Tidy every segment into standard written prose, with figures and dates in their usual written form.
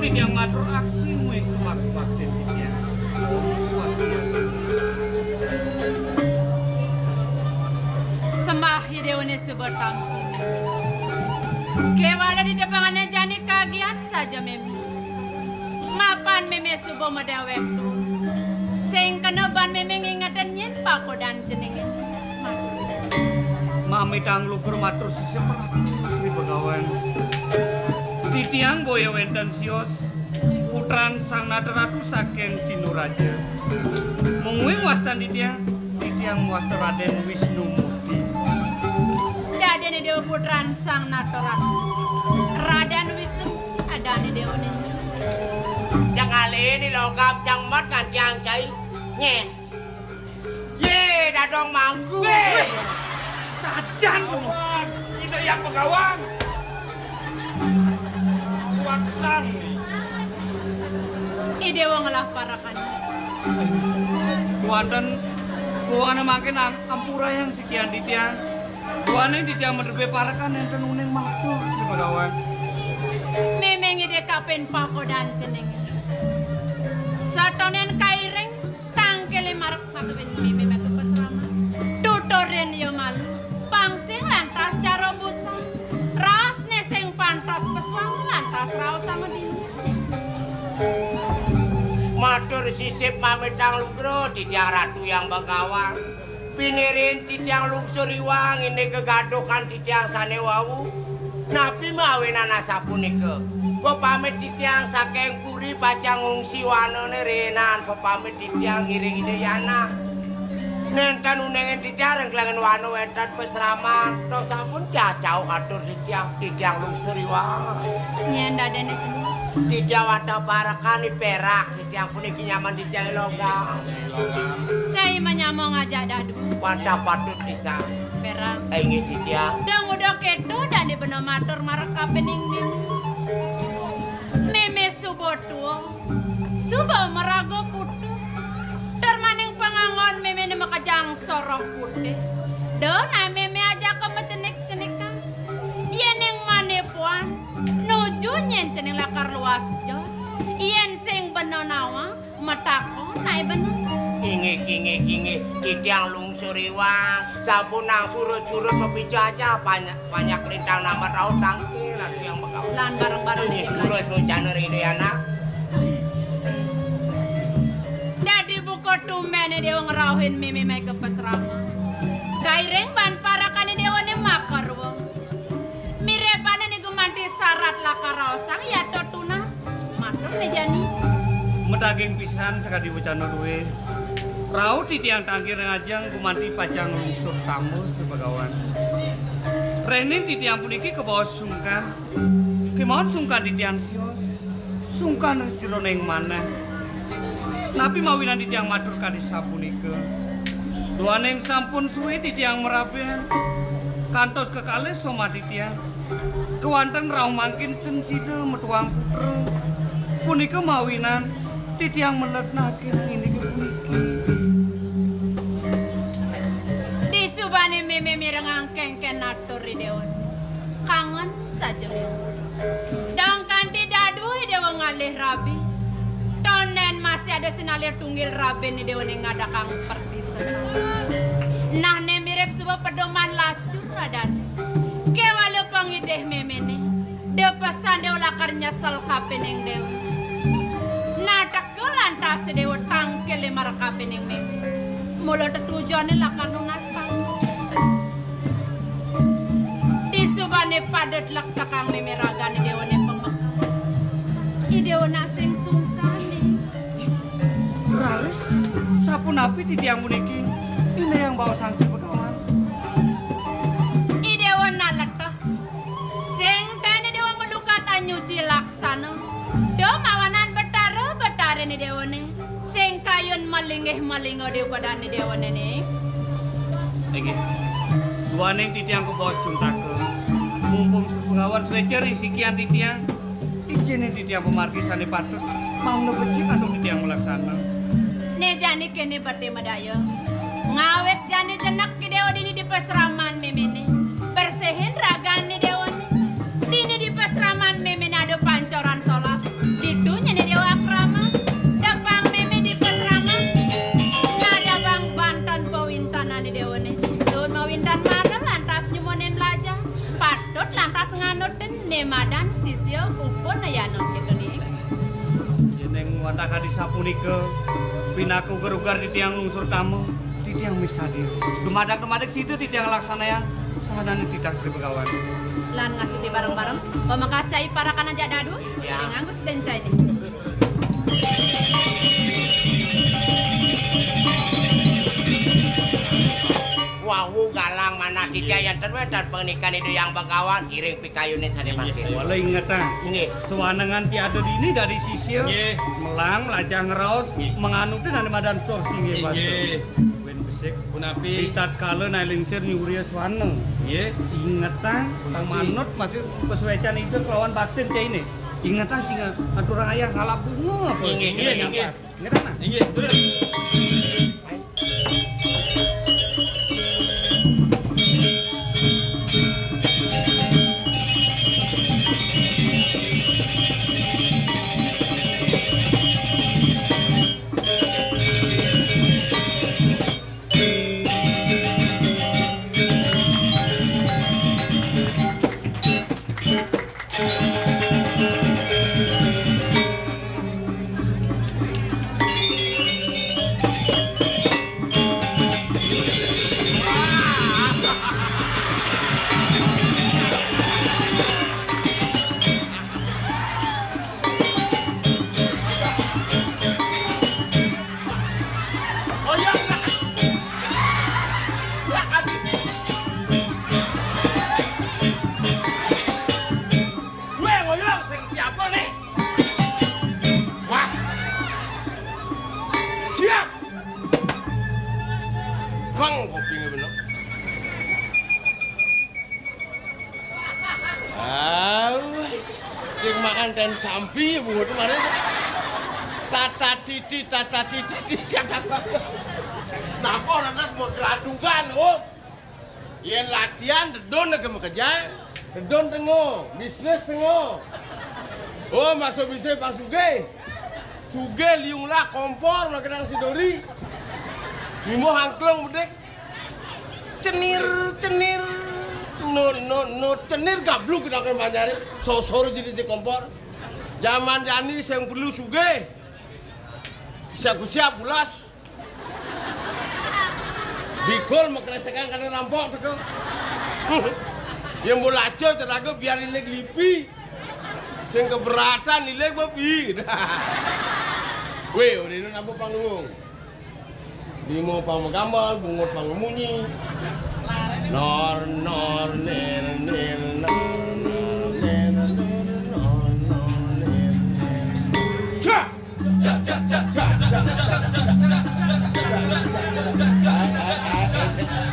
tidak ngatur aksimu yang semak-semak dan dia. Semah hideone sebertang. Kewala di depangannya jani kagiat saja memi. Mapan meme subuh medawek tu. Sing keneban meme ngingatan nyen pako dan jenengin. Mami tang lukur matur sisi Sri Begawan. Di tiang boya wenten sios putran sang naderatu saking Sinuraja. Mungwing wastan di tiang wasta Raden Wisnu Murti. Dadene dewa putran sang naderatu. Raden Wisnu adane dewa ne. Chẳng ali ni logam chẳng mất ngàn chàng cháy nhẹ. Ye đã dong mangku. Sajan kamu. Itu yang Begawan. Waksang nih. Idewa ngelah parakan. Kuana makin ampura yang sekian di tiang. Kuana di tiang menderbe parakan yang tenuneng matur Sri Begawan. Memang ide kapen pako dan jeneng. Satonen kaireng tangkele marak pakwen meme make pesrama. Tutoren yo malu. Pangsing lantas cara busang. Ras neseng pantas peswang lantas raos sama dini. Matur sisip mametang lugro di tiang ratu yang Begawan. Pinirin di tiang lungsur iwang ini kegaduhan di tiang sanewawu. Napi mawinan asapunike. Pepamit di tiang saking kuri bacang ngungsi wanone renan. Pepamit di tiang ngiring ideyana. Nentan unengen di tiang rengklangan wano wentan pesraman. Tok sampun cacau atur di tiang lungsur iwang. Nyenda dene jeneng. Di Jawa ada parakan di perak. Di tiang puniki nyaman di tiang logam. Cai menyamong aja dadu. Wadah patut bisa. Perak. Ingin di tiang. Dang udah kedo dan di bener matur marak kapening meme. Meme subo tuo. Subo merago putus. Termaning pangangon meme ne makajang soroh putih. Dona meme aja ke mecenik-cenikan. Yen yang mane puan. Nuju nyen ceneng lakar luas jod. Yen sing benonawa metakon nae bener. Ingi di tiang lungsur iwang. Sampun nang surut-surut mepicu aja banyak lintang nama raut tangki lan tiang Begawan. Lan bareng-bareng di jemlas. Urus nucaner ini anak. Dadi buko tumene dewa ngerauhin meme make pesrama. Kaireng ban parakane dewa ne makarwo. Mirepane ni gumanti syarat lakaraosang ya to tunas. Matur ne jani. Medaging pisan sekali wacana duwe. Raut di tiang tangkir ngajang gumanti pacang lungsur tamu Sri Begawan. Renin di tiang puniki ke bawah sungkan. Kemauan sungkan di tiang sios. Sungkan sira ning maneh. Napi mawinan di tiang matur kadis sapunika. Duaning sampun suwe di tiang merapen. Kantos kekalih soma di tiang. Kewanten rauh mangkin cencide metuang putra. Punika mawinan di tiang meletnakin ini ke puniki. Disubane meme mirengang kengken natur dewan. Kangen saja ya. Dang kanti dadu dewa ngalih rabi. Tonen masih ada sinalir tunggil rabi ni dewa yang ngadakang pertisen. Nah ne mirip sebuah pedoman lacur radan. Kewalau pangideh meme ne. De pesan dewa lakar nyesel kapening dewa. Natak ke lantas dewa tangkil lima kapening meme. Mula tujuannya lakar nunas tangkil. Disubane padat lak takang meme ragane dewa ne pembekal. Idewa nasing sungkane. Raris, sapun api di tiang puniki. Ini yang bawa sang Sri Begawan. Idewa naletah. Sing tene dewa melukat anyuci laksana. Do mawanan betare ni dewa ne. Sing kayun malingeh-malingo dewa padane dewa ne. Iki. Duaning di tiang ke bawah juntake. Mumpung Sri Begawan slecer isikian di tiang. Ijinin di tiang pemarkisane patut. Mau nebeci kandung di tiang melaksana. Ne jani kene berde madaya. Ngawet jani jenak ki dewa dini di pesraman memene. Bersihin ragane dewa ne. Dini di pesraman memene ada pancoran solas. Di upun ya non gitu nih. Jeneng wandaka disapunika pinaku gerugar di tiang lungsur tamu di tiang misadir. Dumadak-dumadak situ di tiang laksanayan sahanane titah Sri Begawan. Lan ngasih di bareng-bareng, pemakacai para kana jak dadu. Ya. Nganggus den cai. Wawu galang mana titia yang terwet dan pernikahan itu yang Begawan kiring pikayunin sane mangke. Wala ingatan. Nggih. Sewanengan tiada dini dari sisir. Melang lajang raos menganutun ane madan sorsi nggih Pak. Wen besik Punapi pitat kala nailingsir nyuria swaneng. nggih Ingatan manut masih pesuecan itu kelawan batin cai ini. Ingatan sing aturang ayah ngalap bunga apa. Inggih. Ingatan nah. nggih turun. Bang kupingnya bener. Yang makan ten sampi bu itu kemarin. Tata titi siapa? Napa nanas mau geladungan oh? Yang latihan dedon ke kerja, dedon tengo, bisnis tengo. Oh masuk bisa Pak Suge, Suge liunglah kompor makan si Dori. Mimo hangklong budek, cenir, no cenir gabluk kita akan banjari, sosor jadi di kompor. Zaman jani yang perlu Suge, siap bulas. Bikol mengkeresakan karena rampok betul. Yang bola aja ceraga biar nilai lipi, yang keberatan nilai babi. Weh, udah ini apa panggung? Bimo panggambar, bungut pangmunyi. Nor nir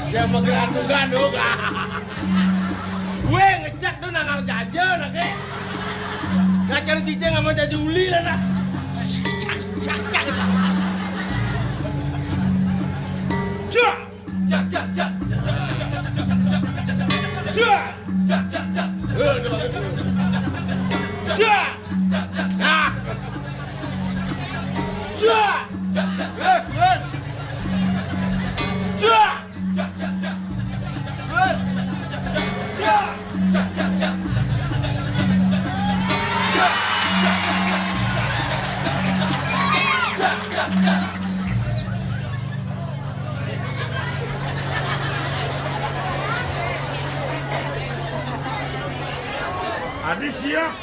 dia menggelandung lah. Gue ngecek tuh nangal jajan nake. Ngajar cice nggak mau jadi uli lah nas. Cak. Adi siap.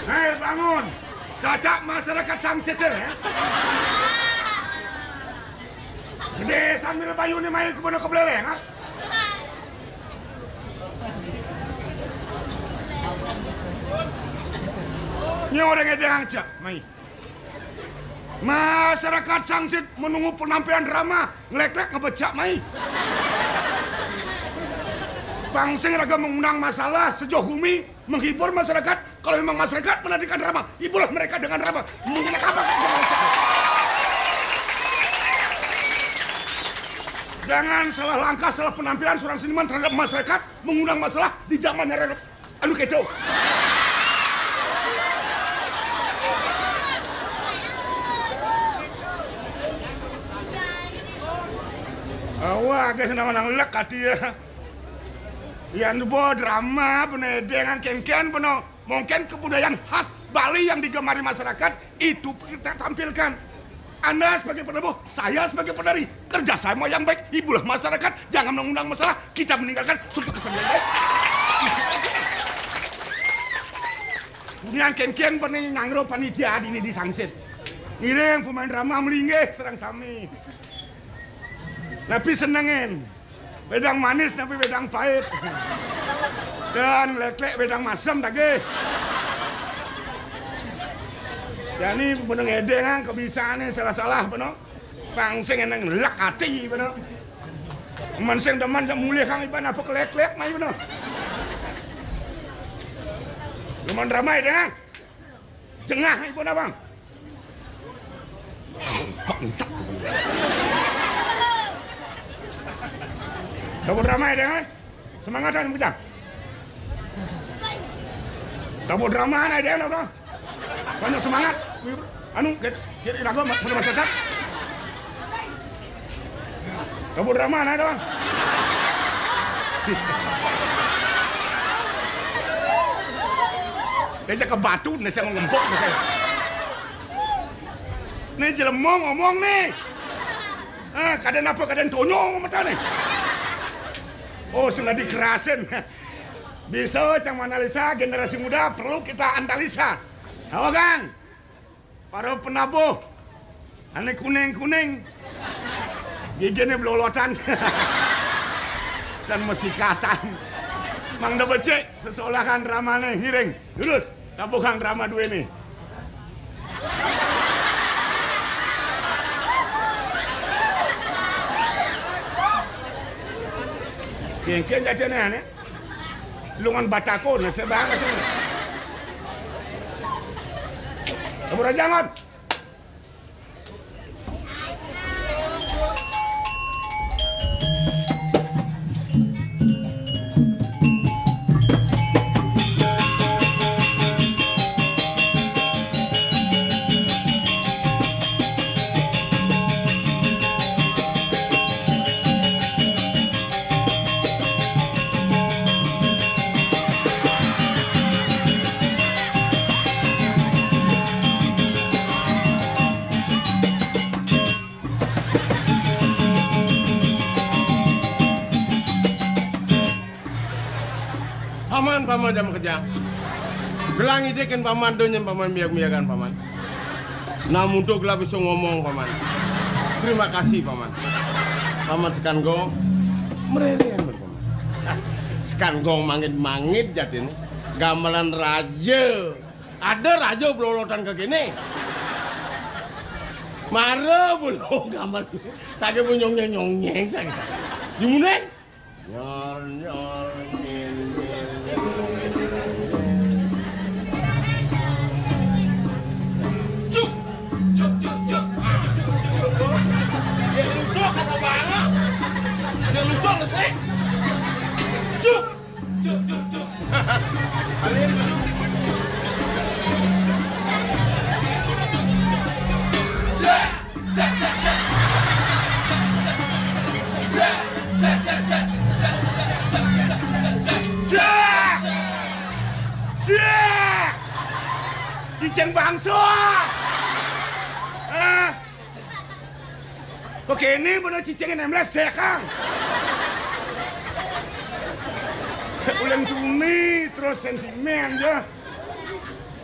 Hei bangun. Cacak masyarakat Samsete ya. Gede sambil bayu ni main kepada kebeleleng ha. Ni orang edang cak mai. Masyarakat Sangsit menunggu penampilan drama ngelek-lek ngebecak mai. Pangsing raga mengundang masalah sejauh bumi menghibur masyarakat. Kalau memang masyarakat menantikan drama, hiburlah mereka dengan drama. Menggunakan apa? Jangan salah langkah, salah penampilan seorang seniman terhadap masyarakat mengundang masalah di zamannya Reno. Anu keco. Wah, guys, nang lek hati ya. Yang bo drama penedeng ken-ken peno Mungkin kebudayaan khas Bali yang digemari masyarakat itu kita tampilkan. Anda sebagai penabuh, saya sebagai penari, kerjasama yang baik, ibulah masyarakat, jangan mengundang masalah, kita meninggalkan suatu kesenian baik. Kemudian ken-ken pernah ngangro panitia ini di Sangsit. Ngiring pemain drama melinggih serang sami. Tapi senengin. Wedang manis tapi wedang pahit. Dan lek-lek wedang masam dage. Yani bener ngedeng kebisaane salah-salah bener. Pangsing eneng lek ati bener. Manseng deman jam mulih kang iban apa kelek-lek mai bener. Lumayan ramai deh, jengah ibu bang. Bangsat. Dapur ramai deh, semangatan kita. Dapur drama ada deh, no. Banyak semangat. Anu, kira ragu mana masyarakat. Dapur drama ada dong. Dia ke batu, nih saya ngempok nih saya. Nih jelemong ngomong nih. Kadang apa kadang tonyong mata nih. Oh sudah dikerasin. Bisa cang analisa generasi muda perlu kita analisa. Tahu kan? Para penabuh, aneh kuning-kuning, giginya belolotan dan mesikatan. Mang da becek seseolahan ramane hiring. Lurus, tabukang drama dua ini. Kian jadi aneh. Lungan batako na sebang kasi. Kabura jangan. Paman jam kerja. Gelang ide kan paman donya paman miak-miakan paman. Namun untuk lah bisa ngomong paman. Terima kasih paman. Paman sekan gong mererian paman. Sekan gong mangit-mangit jadi nih. Gamelan raja. Ada raja belolotan ke gini. Mare belum gamelan. Saya pun nyong-nyong saya. Gimana? Nyor. Dia lucu kasar banget. Dia lucu ngesek. Cuk. Kalian Ciceng bangsa. Oke ini bener ciceng yang melesek kang. Ulang cumi terus sentimen ya.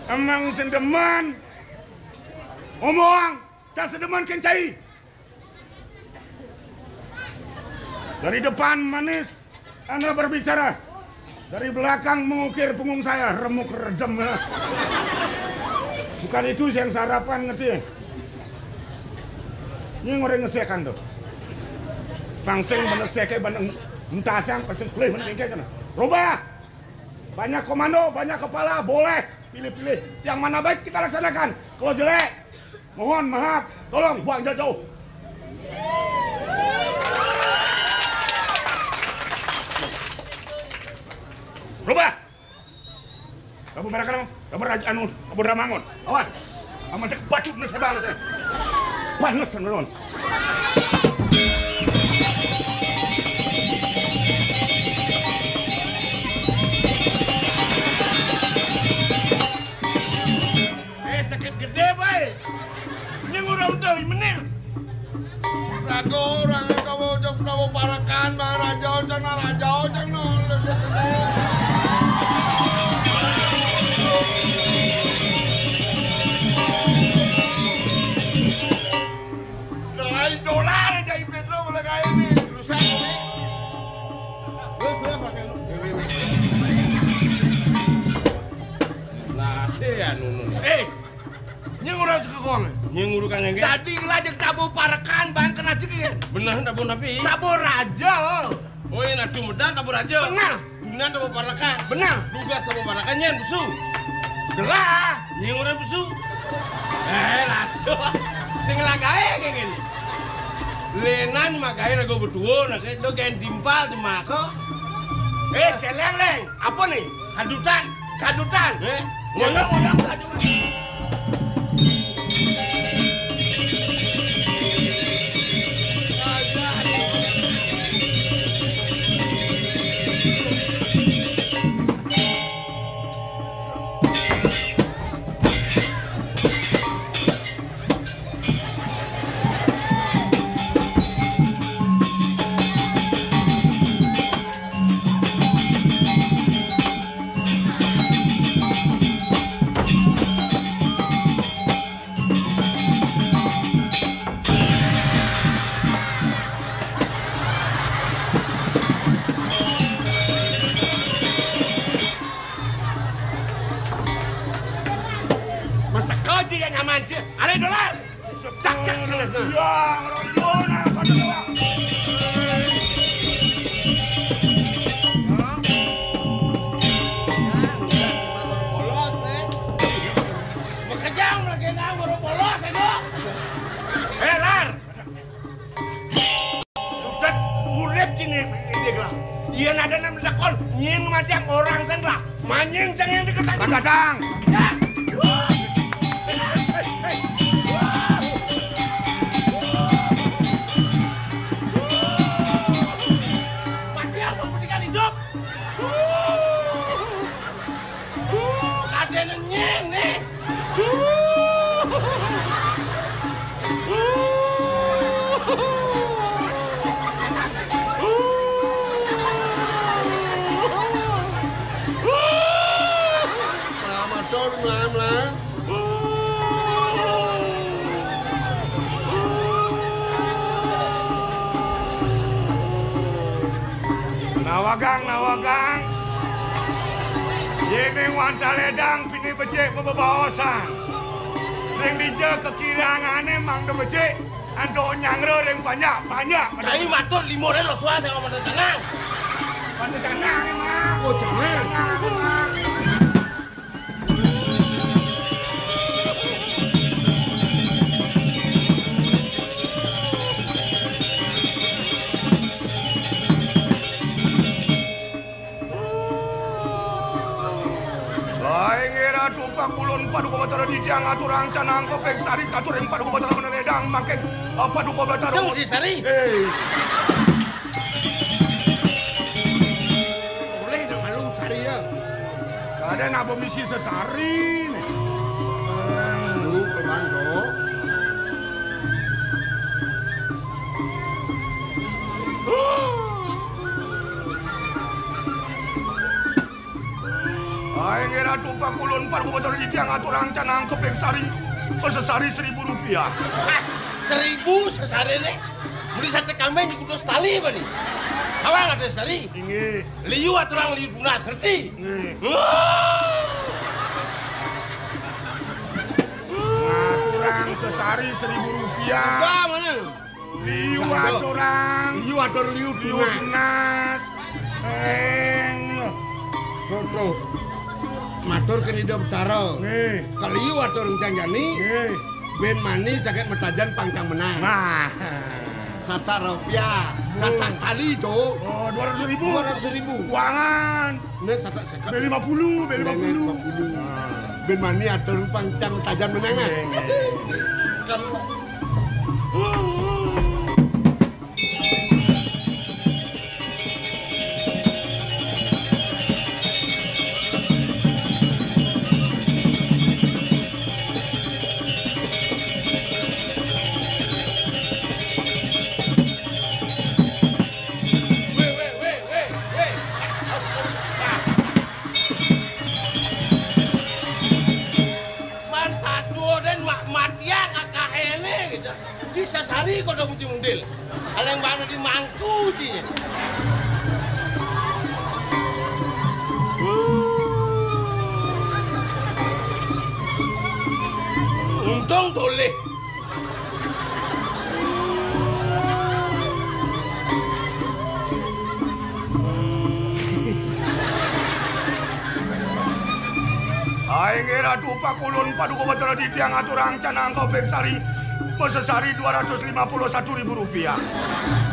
Emang sendeman. Ngomong, tak sedeman kencai. Dari depan manis, Anda berbicara. Dari belakang mengukir punggung saya, remuk redem. Bukan itu yang sarapan ngerti. Ini ngoreng ngesekan tuh. Pangseng meneseke bandeng entasang pasang play mending kan. Rubah. Banyak komando, banyak kepala, boleh pilih-pilih. Yang mana baik kita laksanakan. Kalau jelek, mohon maaf, tolong buang jauh-jauh. Rubah. Kamu barakan kamu anu, kamu ramangon. Awas. Aman saya bacuk na sa bala saya. Panas na ron. ASEAN ngono. Nyeng ora kekong. Nyeng uru kang engke. Tadi lajeng tabu parekan bahan kena jeki. Bener tabu nabi. Tabu raja. Oh iya nadu medan tabu raja. Benar. Dunan tabu parakan. Benar. Lugas tabu parakan nyen besu. Gelah. Nyeng ora besu. Raja. Sing lagae kayak gini. Lenan magae rago berdua, nah kayak do kayak dimpal tuh mako. Celeng leng. Apa nih? Kadutan. Kadutan. Ngolong aja mas. Iya nada nam dakon nying macam orang sen lah. Manying sang yang dikesan. Kadang. Ya. Mati apa pendidikan hidup? Kadang nying nih. Melang. Nawagang. Yene wantaledang pini becek bebawasan. Ring dije kekirangane mang de becek ando nyangre ring banyak. Cai matur limore lo suase ngomong tenang. Pandai tenang emang. Oh jangan. Tumpak kulon paduka batara di tiang aturang canang kopek sari katur yang paduka batara meneledang makin paduka batara. Sung si sari. Boleh dah malu sari ya. Ada nak misi sesari nih. Lu kemang do. Aing era tumpak kulon paduka batara di tiang aturang canang kopek sari. Sesari Rp1.000. 1.000 sesari nih. Beli sate kambing di kudu setali apa nih? Awang ada sari. Inge. Liu aturang liu dunas ngerti? Inge. Aturang sesari Rp1.000. Enggak mana? Liu aturang. Liu dunas. Bro, matur ke hidup taro. Kaliu atur janjani. Ben mani sakit metajan pangkang menang. Nah, Sata rupiah, sata kali do. oh 200.000. 200.000. Uangan. Nih sata sekat. Beli 50. Ben mani atur pangkang metajan menang. Kan sesari kok udah mesti mundil. Aleng bana di mangku cinya. godhong doleh. Aing Ratu Pakulun Paduka Batara Ditiang aturang canang Kopek Sari Mesesari Rp251.000.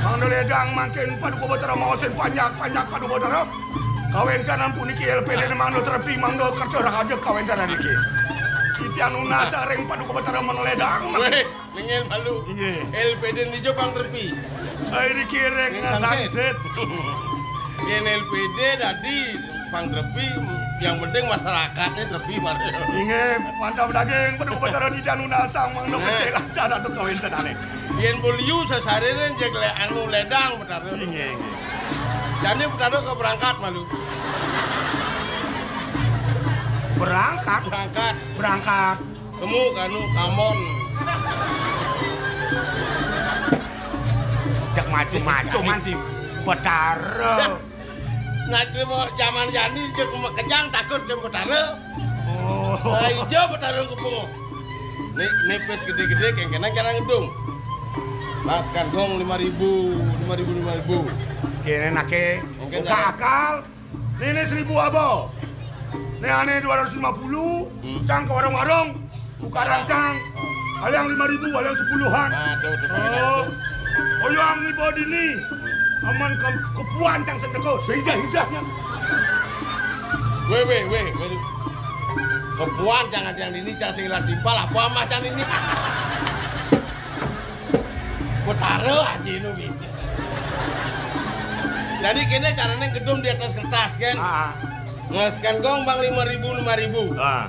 Mang Ledang mangkin Paduka Batara maosen panjak Paduka Batara. Kawencanan puniki LPD mangdo terepi mangdo kerja rahaja kawencanan iki. Ditiang nuna sareng Paduka Batara Mang Ledang. Weh, ningin malu. Inggih. LPD nijo pang terepi. Airi kireng sangsit. Yen LPD tadi pang terepi, yang penting masyarakatnya terepi mari. Inggih, mantap daging Paduka Batara Ditiang nuna sang mangdo kecelan cara tu kawencanane. Yen boliu sasarene jek le anu ledang betara. Inggih. Jadi betara ke berangkat malu. Berangkat. Kamu kanu kamon. Jak maju-maju man si Batara. Nah, mau zaman jani jek kejang takut ke betara. Oh. Nah, ijo betara kepung. Nepes gede-gede kengkenan cara ngedung. Mas kantong 5.000. Kene nake Mungkin buka akal. Ini 1.000 abo. Ini aneh 250. Cang ke warung-warung. Buka rancang. Aliang 5.000, aliang 10-an. Aduh, Oh yang ni bodi ni. Aman kepuan cang sedekau. Hidah-hidahnya. Weh. Kepuan jangan yang ini cang singlah timpal apa macan ini. Betara aja ini mikir. Jadi kini caranya gedung di atas kertas kan? Ngaskan gong bang 5.000.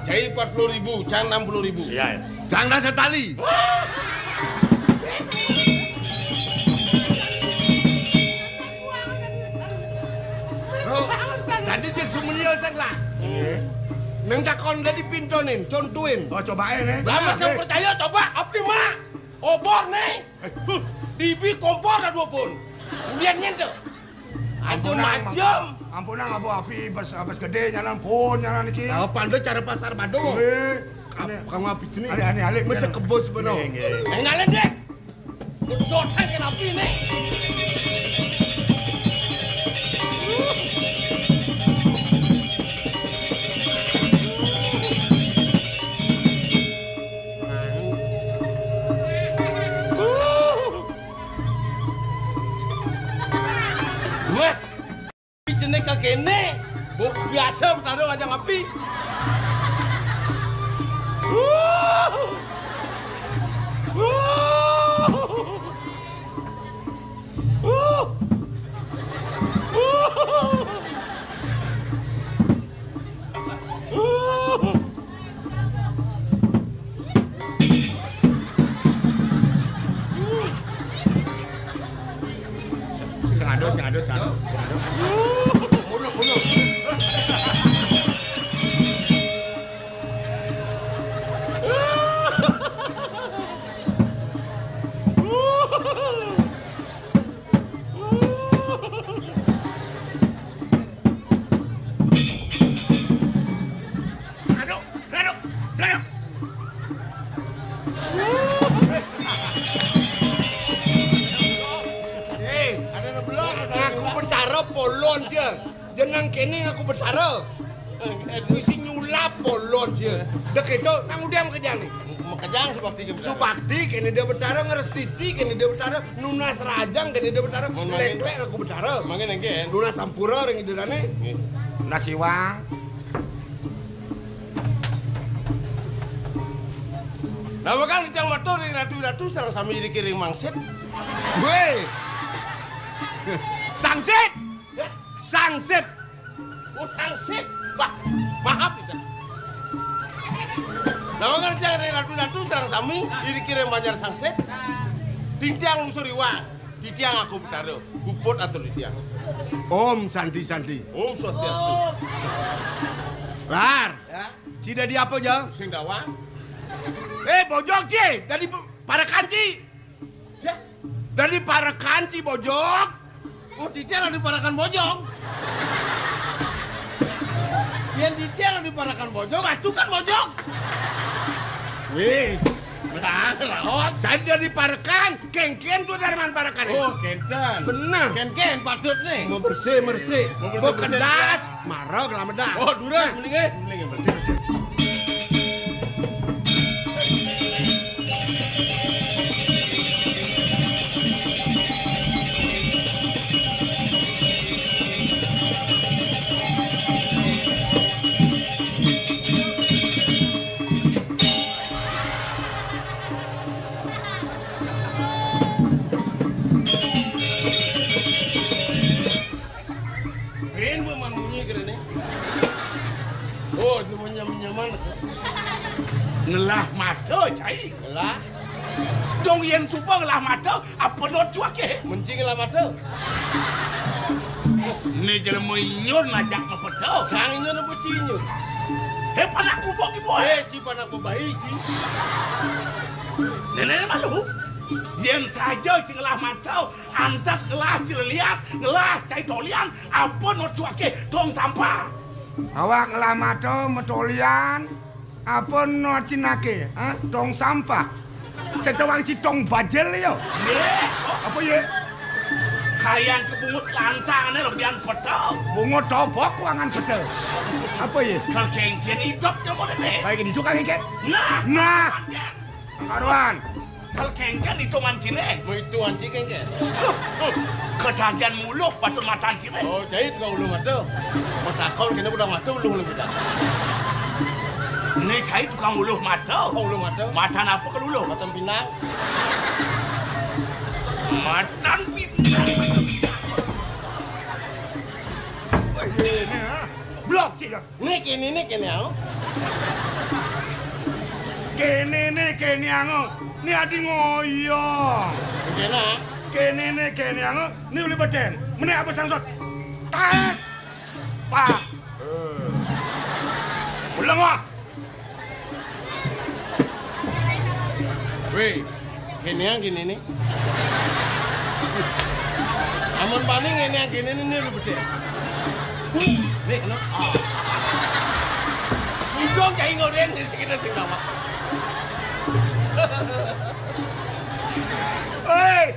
Cai 40.000, can 60.000. Iya. Janda setali. Bro, tadi jek sumenial sang lah. Iya. Neng takon dari pintonin, contuin. Oh cobain nih. Lama saya percaya coba, apa mah? Obor nih. Dibi kompor ada 2 pun. Kemudian nyentuh. Ampunan abu api bas gede nyalan pun nyalan iki. Tahu pando cara pasar Bado. Kamu api sini. Alik. Masa kebos benar. Ngalen deh. Gedot saya kena api nih. Jenek kagene, biasa betara ngajang api. Sing ado. Bunuh. Jenang kene aku betara. Misi nyulap bolon dia. Dek itu nang udah kejang nih. Kejang seperti ke betara. Supakti kene dia betara ngerestiti kene dia betara nunas rajang kene dia betara lek aku betara. Mangin engken. Nunas sampura ring iderane. Nasi wang. Nah, kan ijang motor ring ratu-ratu sareng sami dikiring mangsit. Weh. Sangsit. Oh, sangsit. Wah, maaf itu. Nah, kan ijang ratu-ratu sareng sami dikiring banjar sangsit. Ditiang lusuriwa. Ditiang aku betara. Guput atau ditiang. Om Sandi. Om Swastiastu. Lar. Ya, Cida di apa jauh? sing dawa. Bojok Ci, dari para kanci. Ya, Dari para kanci bojok. oh ditiang diparakan bojong. Yang ditiang diparakan bojong, itu kan bojong. Wih, Raos. Saya dia diparekan, kengken tuh dari mana parekan? Oh, kenten. Bener. Ken patut nih. Mau bersih. Mau bersih, Kedas, marah kelamedas. Oh, durang mendingin bersih. Oh, itu nyaman. Ngelah mata cai. Lah, Dong yen supa ngelah mata apa not cuake. mencing lah mata. Ni jelema inyon ngajak mepeto. Jangan nyono bucinyo. He panak kubok ibu. Cipan aku bayi, ci. Nenek malu. Yen saja ngelah mata antas ngelah lihat ngelah cai tolian apa not cuake tong sampah. Awak ngelamato metolian apa no cinake, tong sampah. Setawang citong bajel yo. Apa ye? Kayan kebungut lantang lebihan petel. Bungo tobok wangan petel. Apa ye? Kal kengken idop yo modene. Kayak gitu kan kengken? Nah. Karuan. Kal kengken hitungan cine. Mau itu anjing kan? Ketagihan muluk batun matan cine. Oh, jahit kau ulung mata. Matakon kena udah mata ulung beda. Ini cai tukang uluh mata. Oh, ulung mata. Matan apa ke uluh? Matan pinang. Matan pinang. Blok cik. Nih kini aku. Kene ango. Ni adi ngoyo. Kena. Kene ango. Ni uli beden. Mene apa sangsot? Tas. Pak. Ulang wak. Weh, gini nih. Amun paling yang gini nih lu beda. Nih, no. Udong cai ngoren di sini sing lama. Hei,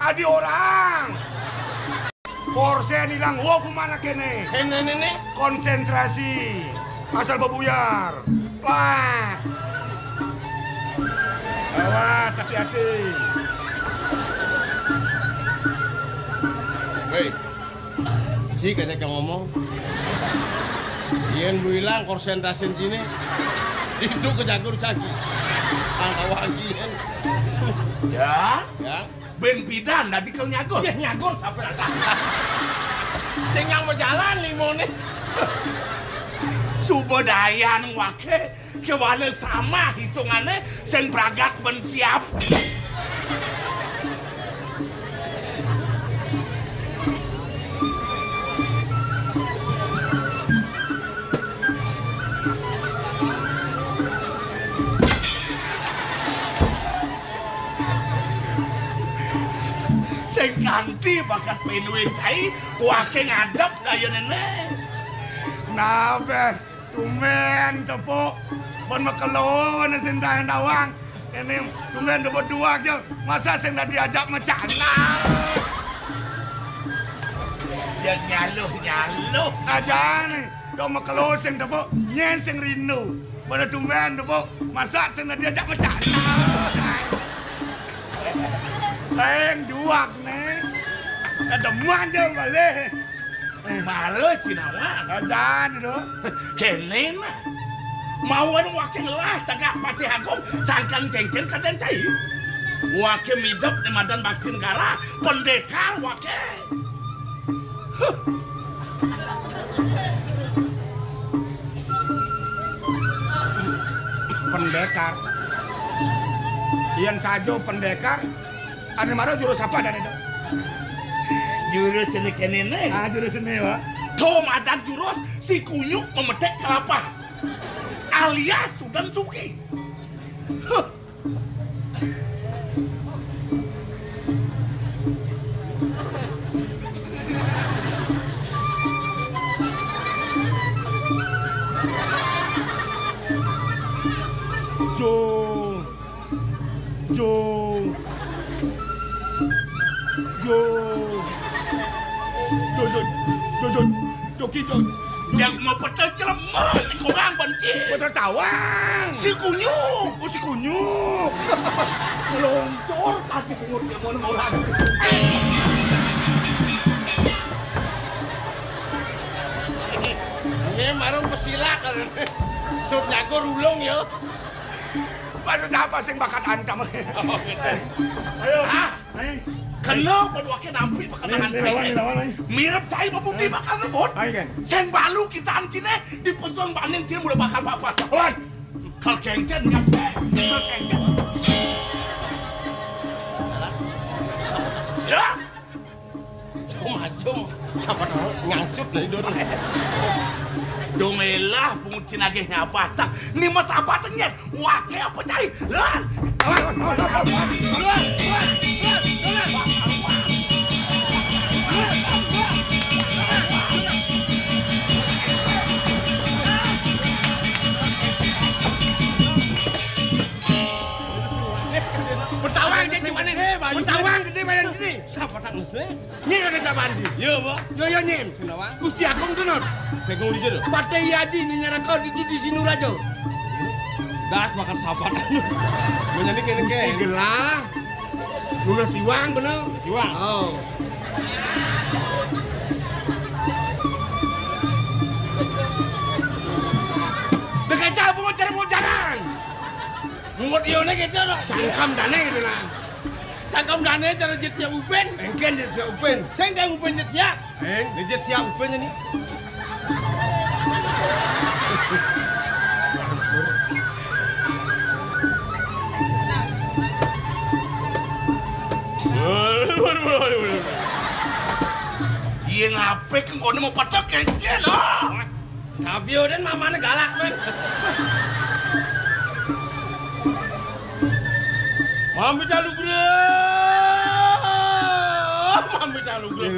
adi orang. Korsen hilang, wo kumana kene? Nih. Konsentrasi, asal bebuyar. Wah. Awas, hati-hati. Weh, si kata ngomong. Yen bu hilang konsentrasi sini. Itu kejagur-jagur. Angkawangi. Ya. Ben pidan nanti kau nyagur. Ya nyagur sampai datang. Sing yang berjalan limone. Subodayan wake kewala sama hitungannya sing pragat ben siap. Sing ganti bakat penue cai wake ngadep kaya nenek. Nabe, tumen tepuk. Bon makelo na sindang dawang. Ini tumen do berdua aja. Masa sing dah diajak macana. Ya nyaluh. Aja nih. Do makelo sing tepuk nyen sing rindu. Pada tumen tepuk masa sing dah diajak macana. Teng duak nih. Ada manja balik. Malu cinawan. Aja nih do. Kenen mauan wakil lah tagak pati agung sangkan kengken kaden cai. Wakil hidup di madan bakti negara pendekar wakil. Pendekar. Ian sajo pendekar. Ane maro jurus apa dan itu? Jurus ini kenen Jurus ini wa. Tom adan jurus si kunyuk memetek kelapa alias Sultan Suki. Jo Jangan mau petel celemah, si kurang benci. Petel tawang. Si kunyuk. Oh, si kunyuk. Longsor kaki pungut yang mau orang. Ini marung pesilat. Sud nyago rulung ya. Maksud apa sing bakat ancam? Oh, gitu. Ayo. Ah, Ayo. kenal berwakil nampi bakal nahan cai. Mirip cai bebukti bakal rebut. Ayo kan. Seng balu kita ancine di peson baning dia mulai bakal papas. Oi. Kal kengken kan. Kal kengken. Ya. Macam sama tahu ngangsut dari dorong. Dongelah pungut cinage ngabata. Ni mas abatnya. Wake apa cai? Lan. Bertawang jadi mana? Bertawang gede bayar sini. Siapa tak mesti? Nyin lagi zaman sih. Ya, Pak. Yo nyin. Gusti Agung tunut. Segung di situ. Partai Haji ni nyara kau di sini raja. Das makan sapat. Menyanyi kene Gusti gelah. Nuna siwang bener. Siwang. Oh. Dekat jauh pengajaran. Mungut ione gitu loh. Sangkam dane gitu nah. Cangkem dane cara jet siap upen. Engken jadi open. Seng dah upen jet siap. Jet siap upen ini. Iya ngapain kan kau mau pecah kencen loh. Ngabio dan mamanya galak men. Mami calu bro. Mami calu bro.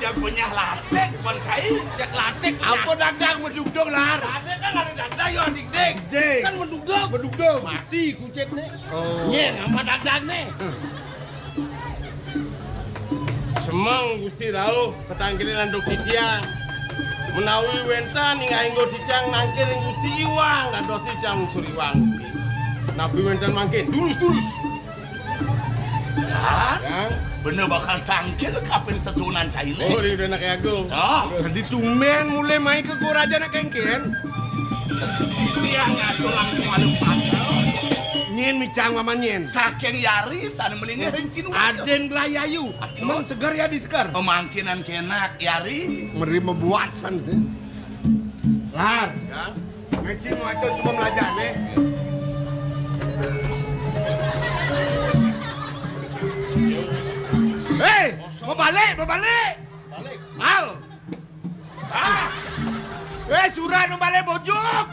Jagonya latek bukan cai. Jak latek. Apa dagang mendugdog lar? Ada kan ada dagang yo dik-dik. Kan mendugdog. Mati kucet nih. Oh. Nyen sama dagang nih. Semang Gusti Rauh ketangkirin landuk titiang. Menawi wentan ingai nggo dicang nangkir Gusti Iwang dan dosi cang suriwang. Nabi wentan mangkin durus. Ya, bener bakal tangkil kapan sesunan caile. Oh, dia udah nak agung. Oh, Jadi tumben mulai main ke gua raja nak kengken. dia ngatur langsung malu pasal. Nyen micang mama nyen. Saking yari sana melingin sinu. Aden belayayu. Emang segar ya disekar. Mangkinan kenak yari. Meri membuat san sih. Lar. Ya. Ngeci mau aja cuma belajar nih. Hei, mau balik. Balik. Al. Surat mau balik bojok.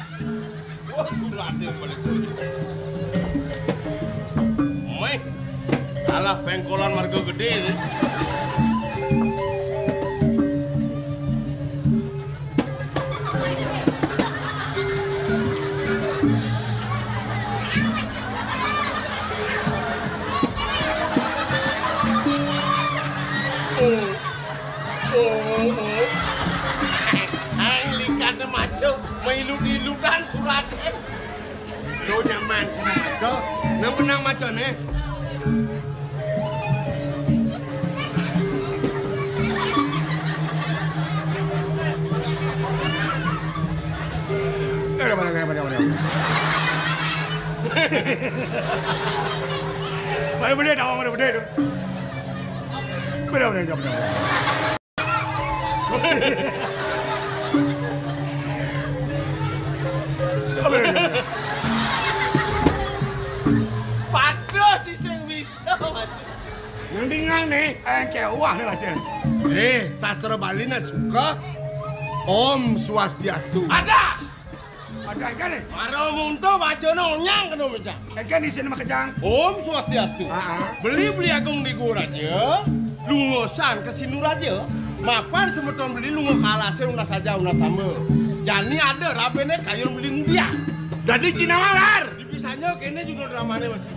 Wah, surat dia balik. Oi. Alah pengkolan marga gede ini. Lihatnya maco, mailut-ilutan suratnya. Lo nyaman so, nang benang macam ni. Mana benda dah, mana benda tu? Benda. Paduh si sing bisa. Ngendingan ni, kewah ni macam. Sastra Bali nak suka Om Swastiastu. Ada. Ada ikan nih. Maro munto bacono nyang kena meja. Ikan di sini mah kejang. Om Swastiastu. Beli agung di gua raja. Lungosan ke Sindu raja. Mapan semeton beli lungo kalase unas saja unas tambah. Jani ada rabene kayun beli ngudia. Jadi Cina malar. Dipisahnya kene juga dramane masih.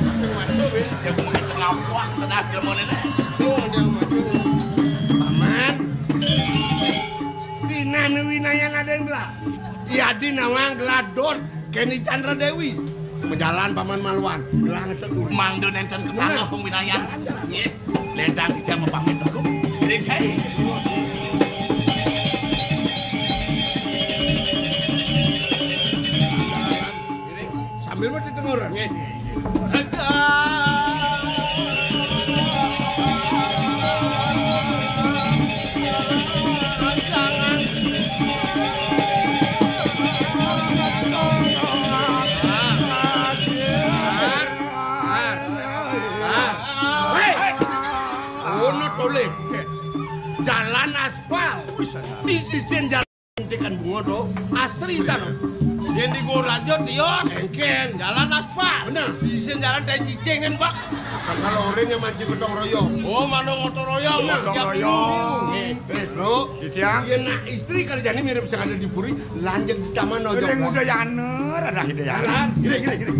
Masih maco ben. Jago ngeceng lapuah tenas jelmonena. Oh dia maco. Paman. Sina Winayang ada yang belah. Tiadi nawang geladon Kenny Chandra Dewi. Menjalan Paman Malwan. Gelang ngetek. Mangdo nencen ketangah hong Winayang. Nggih. Lendang tidak mepamit aku. Kirim saya. Sambil mati tengur. Nggih. Jalan aspal. Di sisi jalan tekan bunga do asri sana. Yang di gua raja tios. Engken Jalan aspal. bener. Di sini jalan teh cicing kan pak. Kalau orang yang mancing gotong royong. Oh mana motor royong. Bener. Gotong royong. Bro, Titiang. ya nak istri kalau jadi mirip sekali di Puri, lanjut di taman Ada ojok. yang muda yaner, ada hidayah. Gini.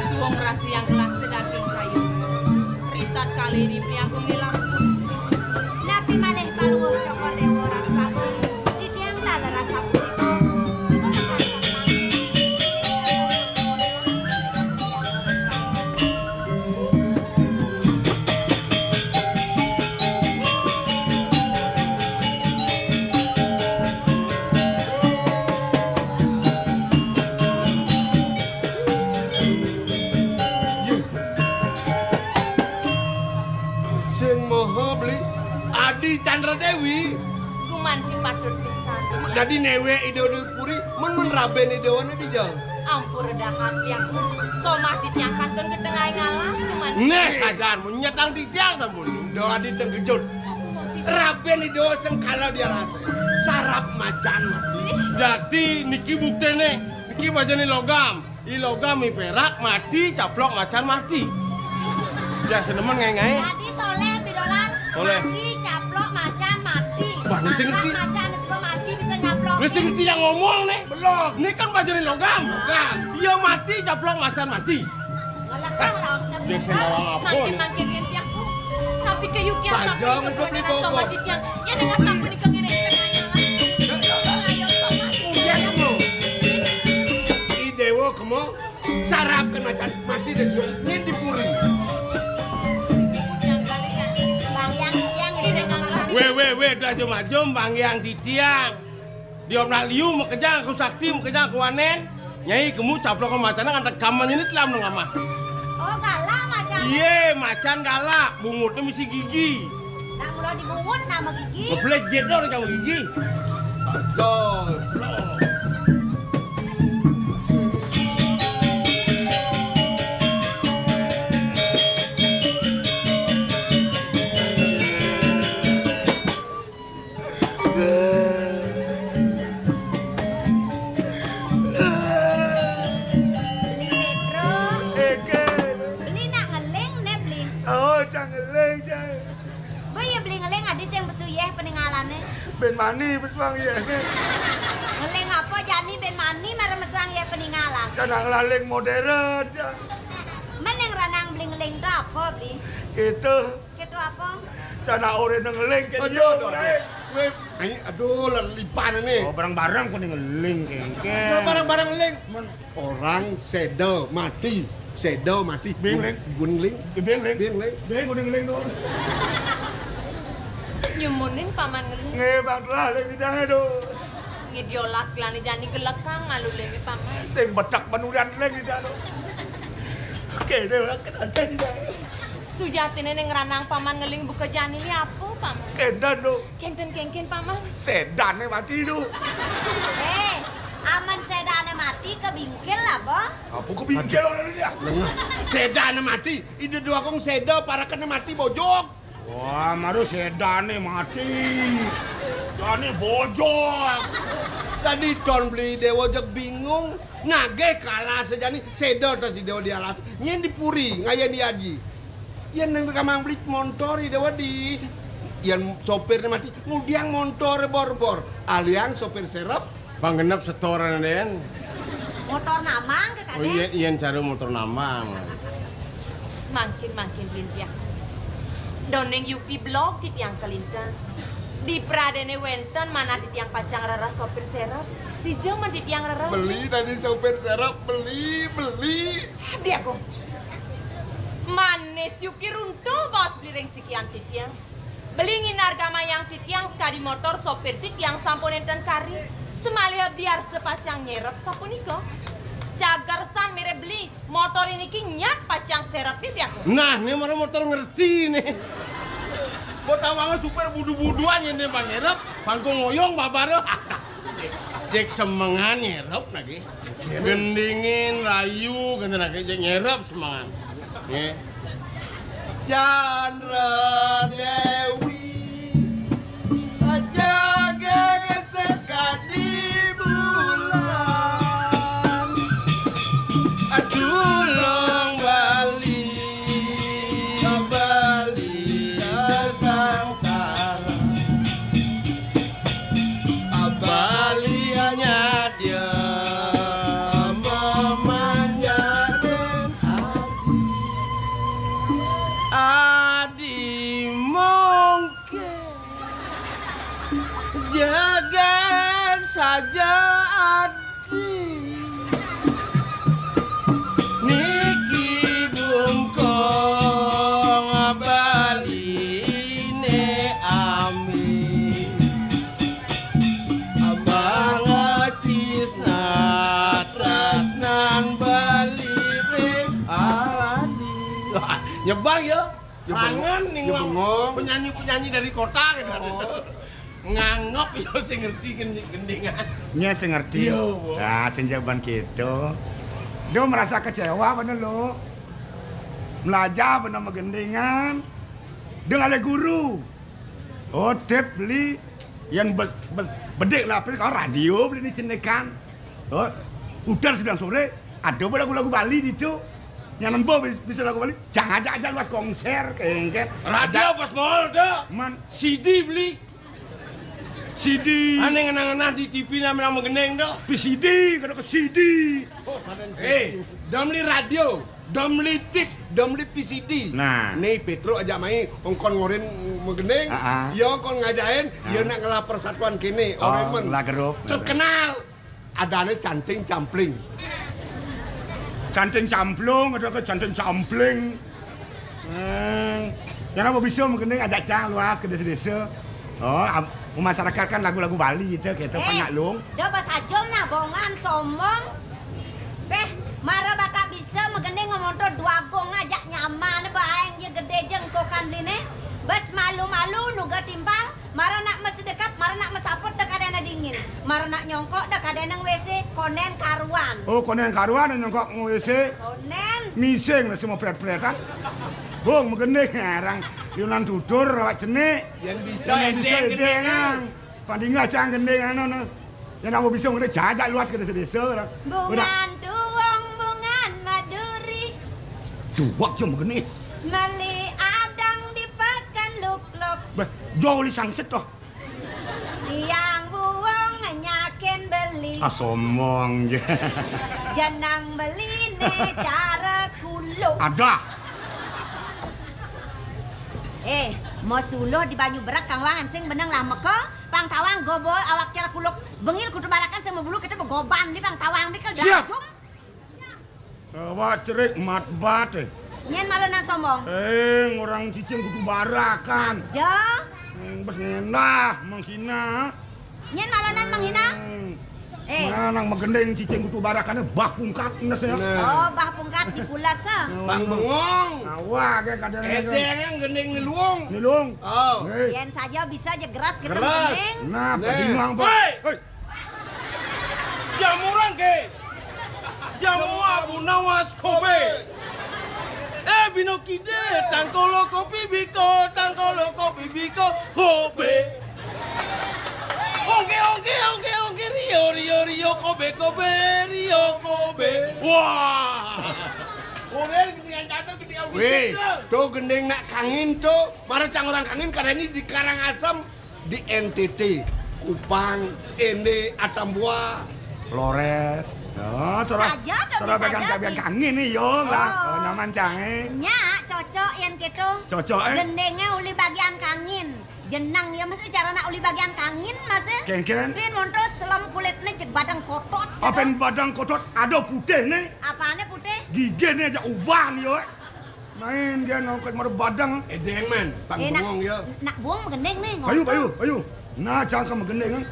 Suwong rasi yang gelas daging kayu. Ritat kali ini beli aku bilang. Napi malih balung cokor dewa ratu agung. Tidiang tala rasa puriko. Sing moho beli Adi Chandra Dewi. Kuman patut pisan. Jadi newe ide di Puri, men raben ide wana di jauh. Ampun redah hati aku. Somah ditiangkankan ke tengah ngalas kuman. Nih sajan menyetang tiang sampun. Do Adi tenggejut. Raben ide sing kalau dia rasa. Sarap macan mati. Jadi niki buktene, niki bajane logam. I logam i perak mati, caplok macan mati. Ya senemen ngai-ngai. Tadi soleh bidolan. Soleh. Mati caplok macan mati. Wah, ini sing ngerti. Macan semua mati bisa nyaplok. Wis ngerti yang ngomong nih. Belum. Ini kan bajane logam. Bukan. Iya mati, caplok macan mati. Ngelekang rausnya Dia sing ngawang apa nih? Makin rinti aku. Tapi ke yuk yang Saja sampai ngumpul di kebenaran bawah. Somah ditiang. Ya dengan aku di kengene ke tengah ngalas. Ayo Somah. Udah kamu. Idewo kamu sarap ke macan mati dan ini di Puri. Yang kali kan. Bang yang tiang ini dengan We, dah jom bang yang di tiang. Di omna liu mekejang ku sakti mekejang ku wanen. Nyai kemu caplok ke macan ngantek gaman ini telam dong amah. Oh galak macan. Iya, macan galak, bungutnya mesti gigi. Nak mulai dibungut nama gigi. Kebelejet dong kamu gigi. Betul. Beli metro. Eke. Beli nak ngeleng ne beli. Oh, jangan leng, jangan. Boy ya beli ngeleng adis yang besuyeh peninggalannya. Ben mani beswang ya. Ngeleng apa jani ben mani marah meswang ya peninggalan. Jangan laleng modern, jangan. Men yang ranang beli ngeleng tu apa beli? Kita Gitu apa? jangan orang ngeleng ke Aduh, dia. aduh, aduh. Kowe aduh lelipan ini. Oh, barang-barang kok ngeling kengken. Barang-barang ngeling. Orang sedo mati. Sedo mati. Beng-leng. Gunling. Beng-leng. Beng-leng. Beng kok ngeling tuh. Nyumunin paman ngeling. Ngebanglah leng tidak aduh. Ngidiolas kelani jani gelekang ngalu lengi paman. Sing bedak penulian leng tidak aduh. Kene ora kedanten tidak. Sujatine ning ranang paman ngeling buka jani ini apa paman? Kendan do. Kenten-kengken paman. Sedane mati do. Aman sedane mati ke bingkil lah, Boh. Apa ke bingkil orang dia? Lengah. Sedane mati. Ide dua kong sedo para kena mati bojok. Wah, maru sedane mati. Jane bojok. Tadi ton beli dewa jek bingung. Ngage kalah sejani sedo tas si dewa dialas. Nyen dipuri ngayan diaji. Yen nang kamang beli motor dewa di yen sopirnya mati ngudiang motor bor-bor. Aliang sopir serap Panggenep setoran den. Motor namang ke Oh kade. iya cari motor namang. Makin rintiak. Doneng Yupi blog di tiang kelintan. Di Pradene Wenten mana di tiang pacang rara sopir serap. Di Jaman di tiang rara. beli dari sopir serap beli. Dia kok. Manes Yuki runtuh bos beli sekian di tiang. Beli nginar gama yang di tiang sekali motor sopir di tiang samponen dan kari. Semalih biar sepacang nyerap sapuniko. Cagar sam mere beli motor ini kinyak pacang serap di tiang. Nah, ini mana motor ngerti nih. Botawangnya super budu-buduan yang dia nyerap, pangkung ngoyong babaro. Jek semangan nyerap lagi. Gendingin, rayu, ganti lagi jek nyerap semangan. Nih. Chandra Dewi jaga sekali bulan adulong bali sangsara abali hanya dia memanja dan Adi mungkin jaga saja Adi Niki bungkong baline ami Abang cisna trasnan balire Adi Nyebar ya. Ya, Kangen nih ya, bengong. penyanyi-penyanyi dari kota gitu. Ngangop ya sing ngerti gendingan. Nya sing ngerti. Yo, Bo. Nah, sing jawaban gitu. Dia merasa kecewa bener lo. Belajar bener megendingan. Dia nggak ada guru. Oh, tip beli yang bedek lah, kalau radio beli di Cenekan. Oh, udah 9 sore ada lagu-lagu Bali di itu. Yang nembo bisa lagu Bali. Jangan aja luas konser kengken. Radio pas mall dah. Man, CD beli. CD. Aneh ngenang-ngenang di TV nama gendeng dah. CD, kada ke CD. Dom li radio, dom li tip, dom li PCD. Nah. Nih Petro aja main, ongkon ngorin megendeng, yo kon ngajain, yo nak ngelah persatuan kini, orang lah gerup. terkenal. Adanya canting campling. Canting camplung, ada ke canting campling. Yang apa bisa mungkin ada cang luas ke desa-desa. Oh, masyarakat kan lagu-lagu Bali gitu, kita banyak lung. Dah pas ajom nah bongan sombong. Mara bata bisa megene ngomong to dua gong ngajak nyaman baeng je gede jengkokan dine. Bas malu-malu nuga timbang, mara nak mesedekat, mara nak mesaput dak kadana dingin. Mara nak nyongkok dak kadana WC konen karuan. Oh, konen karuan nyongkok WC. Konen. Mising lah semua pret-pretan. Bung megene ngarang Yunan tutur awak jenik. Yang bisa dengang. Pandingan cang gendeng anu. Yang apa bisa ngene jajak luas ke desa-desa. Bungan tuwong bungan maduri. Juwak je megene. Meli adang dipakan luk-luk. Bah, jauh li sangset toh. Yang buang nyakin beli. Ah, sombong je. Janang beli ne cara kulo. Ada. Mau suluh di Banyu Berak Kang Wangan sing beneng lah meko Pang Tawang goboy awak cara kuluk bengil kudu barakan sing bulu kita begoban di Pang Tawang di kel Siap. dajum. Awak cerik mat bat. Nyen malenan sombong. Orang cicing kudu barakan. Jo, Bes ngenah menghina. nyen malenan menghina. Nang megendeng cicing kudu barakan bah pungkat nes ya. Oh, bah pungkat di pulas ah. Bang bengong. Awak ke kadang Edeng gendeng niluung. Nilung. Oh. Yen saja bisa aja geras kita Geras. mending. Nah, Nih. padinang Pak. Hei! Hei. Jamuran ke? Jamu Abu Nawas Kobe. Bino kide tangkolo kopi biko Kobe. Ongke Rio Kobe Rio Kobe. Wah. Orang dengan jatuh ketika Wih, tuh gendeng nak kangin tuh. Mara cang orang kangin kadang ini di Karangasem, di NTT, Kupang, Ende, Atambua, Flores. Oh, Saja tuh bisa pegang jadi. pegang kangin nih yo lah. Oh. Oh, nyaman cange. Nya cocok yen gitu. Cocok Gendengnya uli bagian kangin. Jenang ya mesti cara nak uli bagian kangin masih. Ken. Tin montos selam kulitnya cek badang kotot. Apen badang kotot ada putih nih. Apane putih? Gigene aja uban yo. Main dia nongkrong mar badang. Edeng men, Bang nak bengong ya. nak buang gendeng nih. Ayo. Nah, jangan megendeng.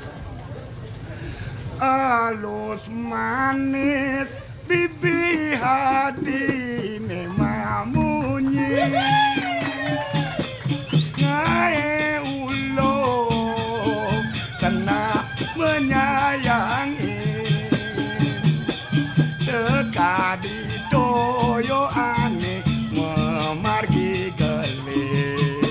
Halus manis bibi hati memamunyi ngae ulo kena menyayangi sekadi toyo ane memargi geling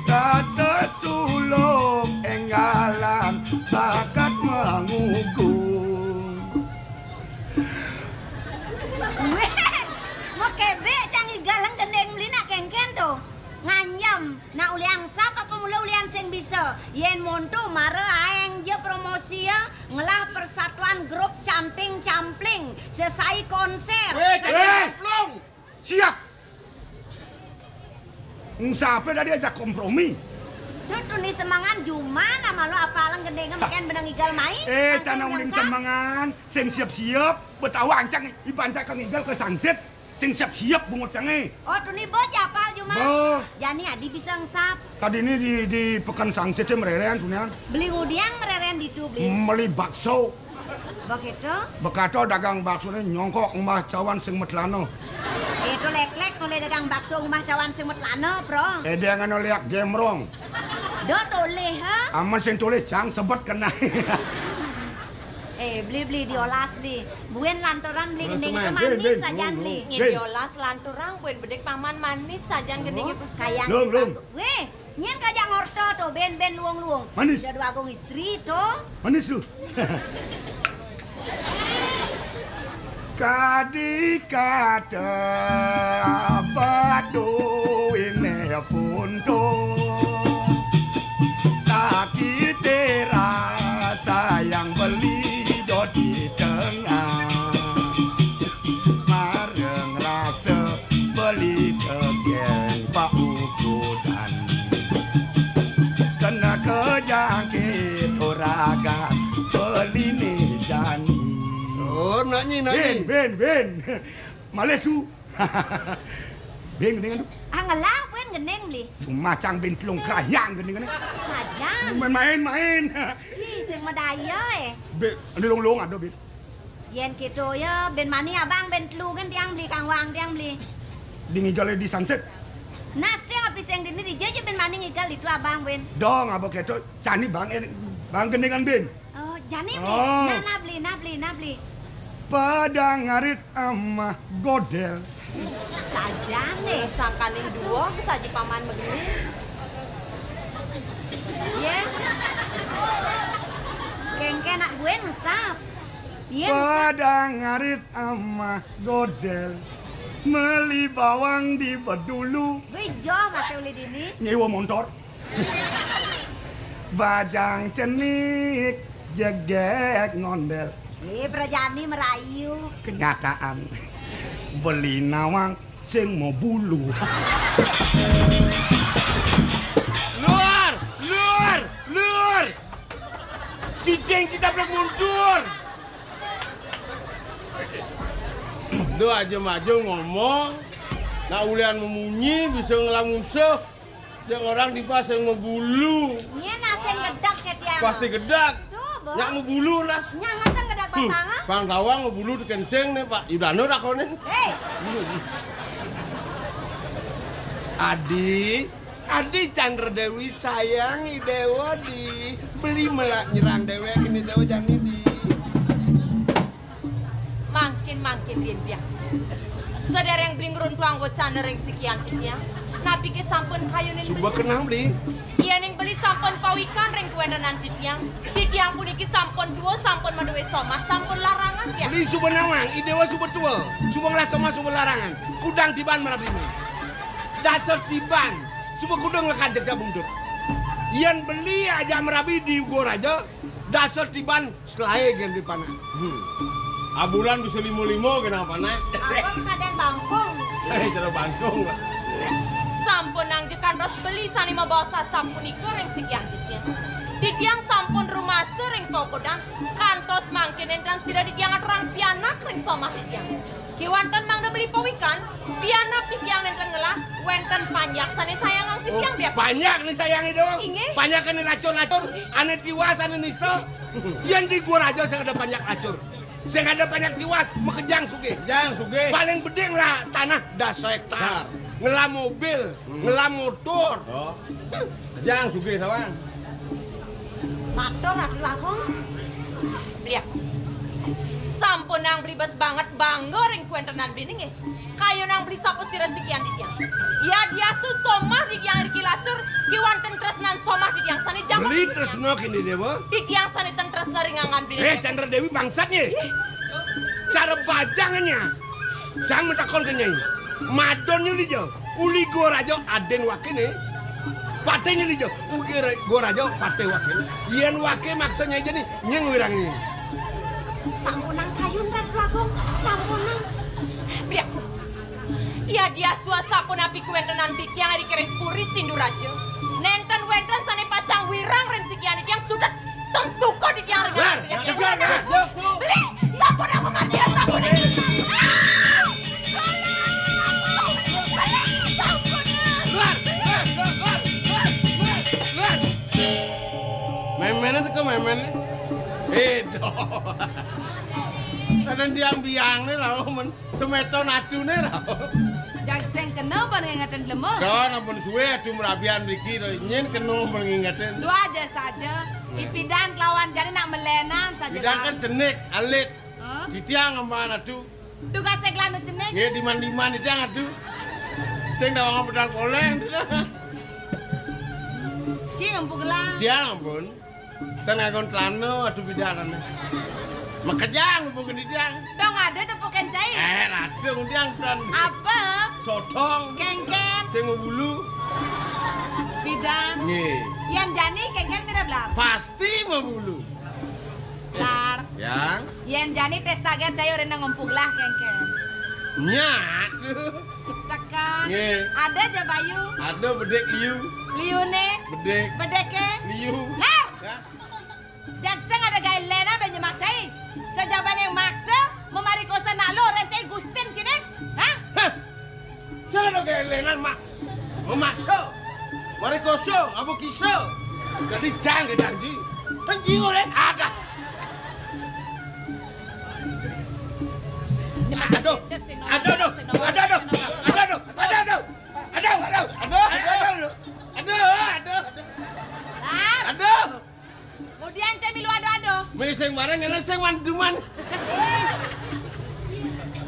rasa suluk enggalan bakat mengugung. Weh, mau kebe canggih galang gendeng beli nak kengken tuh. Nganyam, nak uliang sapa pemula ulian sing bisa. Yen montu mare aeng je promosi ya. Ngelah persatuan grup canting campling. Selesai konser. Camplung. Siap. Sampai dah diajak kompromi. Tuh nih semangan Juma nama lo apalang gendengnya makan benang igal main. Cana uling semangan, sing siap-siap, betawa ancang, ibancak kang igal ke sangsit, sing siap-siap bungut cange. Oh tuh nih boj apal Juma. Bo. Jani adi bisa ngesap. Tadi ini di pekan sangsitnya mererean tuh Beli ngudiang mereren ditu beli. Meli bakso. Begitu. Bekato dagang bakso nyongkok emah cawan sing metlano. Itu lek-lek noleh dagang bakso rumah cawan semut lana, bro. Dia ngano liak gemrong. Do toleh ha? Aman sing toleh jang sebet kena. Beli diolas di. Buen lantaran beli gendeng itu Ben, manis sajan beli. Ngediolas lanturang buen bedek paman manis sajan gendeng itu Sayang. Lum. Weh, nyen kajak ngorto tuh ben luang-luang. Manis. Udah dua agung istri tuh. Manis lu. Kadi kata padu ini punto sakit rasa yang beli di tengah mareng rasa beli tegen pak ukudan kena kejangkit oragan beli nih jani. Oh, nanya. Ben. Malih tu. Ben gendeng tu. Ngelah buen gendeng beli. Macang ben telung kerayang gendeng ni. Sajan. Main. Ih, sing medaya Ben lung ada ben. Yen gitu ya, ben mani abang ben telu kan tiang beli Kang Wang tiang beli. Di ngigale di sunset. Nasi yang habis yang dini dijajah ben mani ngigal itu abang ben. Dong apa keto cani bang gendengan ben. Oh, jani beli. Oh. Nah beli. Padang ngarit ama godel. Sajan nih. sangkaning dua kesaji paman begini. Ya. Kengke nak gue ngesap. Iya ngesap. Padang ngarit ama godel. Meli bawang di bedulu. Gue jo masih uli dini. Nyewa motor. Bajang cenik jegek ngondel. Berjani merayu. Kenyataan beli nawang sing mau bulu. Aing kita belum mundur. Itu aja maju ngomong. Nak ulian memunyi bisa ngelamusuh. Yang orang di pasar ngebulu. Nya nasi gedak ke tiang. Pasti gedak. Tuh, Bo. Nyak ngebulu las. Nya ngata gedak pasangan. Bang Tawang ngebulu di kenceng nih Pak. Yudano rakonin. Hei, Adi Chandra Dewi sayang Dewa di beli melak nyerang Dewi ini Dewa jani di. Mangkin din biang. Sedereng bring runtuang wacana ring sekian ya. Napi ke sampun kayunin Coba kenal beli. iya ning beli sampun pawikan ring kuenanan titiang. Titiang puniki sampun duo sampun maduwe somah sampun larangan ya. Beli suba nawang, Dewa suba tua, suba ngelas sama suba larangan. Kudang tiban merabini. Dasar tiban, suba kudang lekajak buntur. Ian beli aja merabi di gor aja. Dasar tiban selai gen di panah. Abulan bisa limo-limo kenapa nak? abang kaden bangkong. Cara bangkong. Sampun nang jekan ros beli sani mabawa sampun ring sekian titiang. Titiang sampun rumah sering pokodang kantos mangkinen dan sida titiang orang pianak ring somah titiang. Kiwanten mang beli pawikan, pianak titiang nenten ngelah, wenten panjak sani sayangang titiang biak. Banyak nih sayangi dong. Inge. Banyak kan racun-racun, ane tiwas, ane nisto. Yang di gor aja saya ada banyak racun. Saya ada banyak tiwas, mekejang suge. Jangan suge. Paling bedeng lah tanah 10 hektar. Ngelah mobil, ngelah motor. Oh. Jangan suge Tawang. Motor atuh lakong. Biak. Sampun nang beli bas banget bangga ring kuentenan bining kayu nang beli sapu sira sekian titiang. Ya dia tuh somah titiang riki lacur, kiwanten tresnan somah titiang sani jaman. Beli terus nok ini Dewa. Titiang sani ten tresna ringangan bining. Chandra Dewi bangsatnya. Cara bajangannya. Jangan mentakon ke nyai. Madonnya lijo. Uli gor aja aden wakene. Patenya lijo. Ugi gor aja pate wakene. Yen wake maksudnya aja nih nyeng wirang ini. Sampunang kayun ratu lakong. Sampunang. Biak. Ya dia suasa pun api kuentenan titiang dikiring puris tindur aja. Nenten wenten sani pacang wirang ring sekian yang sudah tensuko titiang ringangan bining. Beli. Sampun nang memandian sampun ini. Memen itu ke memen. Edo. Kadang diang biang nih lah, men semeton adu nih lah. Jagseng kena ban ngingatan lemah. Kau nampun suwe adu merabian Riki, nyen kenu mengingatin. Dua aja saja. Ipidan lawan jadi nak melenan saja. Tidak kan jenik, alit. Hah? Di tiang ngemana adu. Tugas seglanu cenek. Nge diman-diman di tiang adu. Sing dawang pedang poleng. Cing empuk lah. Tiang ampun. Tenagon telano adu bidaran. Makejang bukan di tiang. Dong ada tepukan cai. Radung tiang dan Apa? sotong. Kengken. Sing bulu. Bidan. Nge. Yang jani kengken mirip lar. Pasti mau bulu. Lar. Yang Yang jani tes saga cai orang ngempuk lah kengken. nyak. Sekan. Nge. Ada aja bayu. Ada bedek liu. Liune. Bedek Bedeke. liu. Lar. Ya. Jagseng ada gaya lena banyak cai. Sejaban yang maksa memari kosan nak lo orang cai gustin cine. Hah? Hah. Saya ada kelenan mak. Memaksa. Mari kosong, abu kiso. Jadi jangan janji. Kan jiwa ada. Aduh. Aduh. Lar. Kemudian cai milu ado-ado. Meseng bareng ngene sing manduman.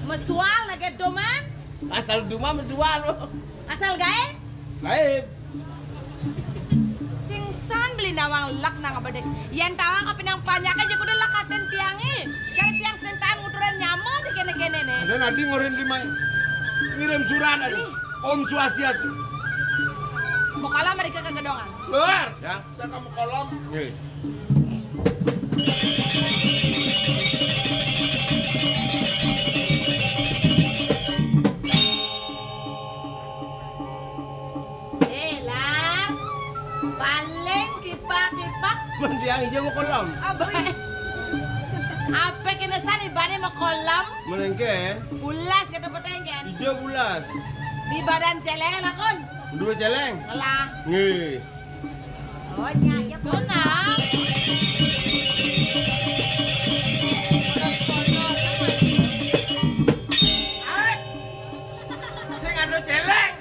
Mesual lagi doman. Asal duma menjual. Asal gae. Baik. Singsan beli nawang lak nang bedek. Yen tawang kapinang panyak aja kudu lakaten tiangi. Cari tiang sentaan nguturan nyama di kene-kene ne. Ada nanti ngorin lima. Ngirim surat ada. Om Swastiastu. Mau kalah mereka kegedongan. Luar. Ya. Kita kamu kolom. Nggih. Lar. Paling kipak-kipak Mendiang hijau mau kolam. Apa kena sana ibane mau kolam? Menengke. Bulas kata petengken. Hijau bulas. Di badan celeng lah kon. Dua celeng. Lah. Nge. Oh, nyanyi Tuh nak. Saya ada celeng.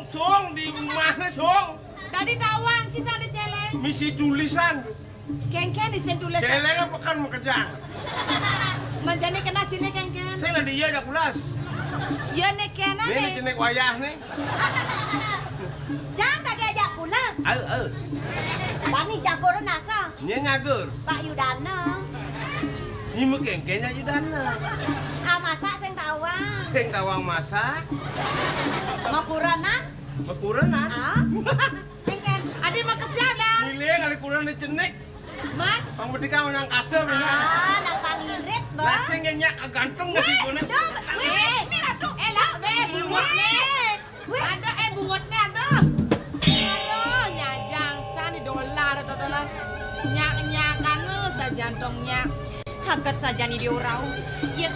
Sung di mana sung? Tadi tawang cisah ada celeng. Misi tulisan. Kengken di sentulis. Celeng apa kan mau kejang? Manjane kena cine kengken. Saya lagi iya ada pulas. Ya nek kena Ini nih. cenek wayah nih. Jangan tak ajak kunas. Bani jago nasa. Ini nyager. Pak Yudana. Ini mungkin kayaknya Yudana. Masak sing tawang. Sing tawang masak. Mau kuranan? Bekurenan. Engken. Adi mau kesialan. Nilai kali kurang di cenek. Man. Pang berdika orang kasar benar. Nak pangirit, Bang. Nasi ngenyak kegantung nasi guna. Lah, bungot nih. Ada bungot nih ada. Aduh, nyajang san dolar. Nyak-nyakan sajantongnya. Haget saja nih diurau. Ya.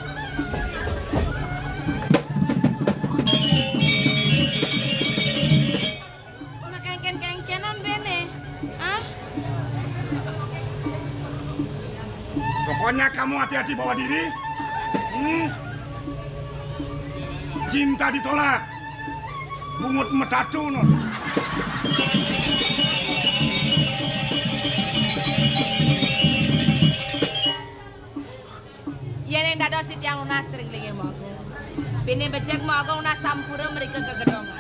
Nak kengken-kengkenan bene. Hah? Pokoknya kamu hati-hati bawa diri. Cinta ditolak. Bungut metatu non. Yan yang dada sit yang lunas sering lagi mau aku. Bini becek mau aku lunas sampura mereka ke gedongan.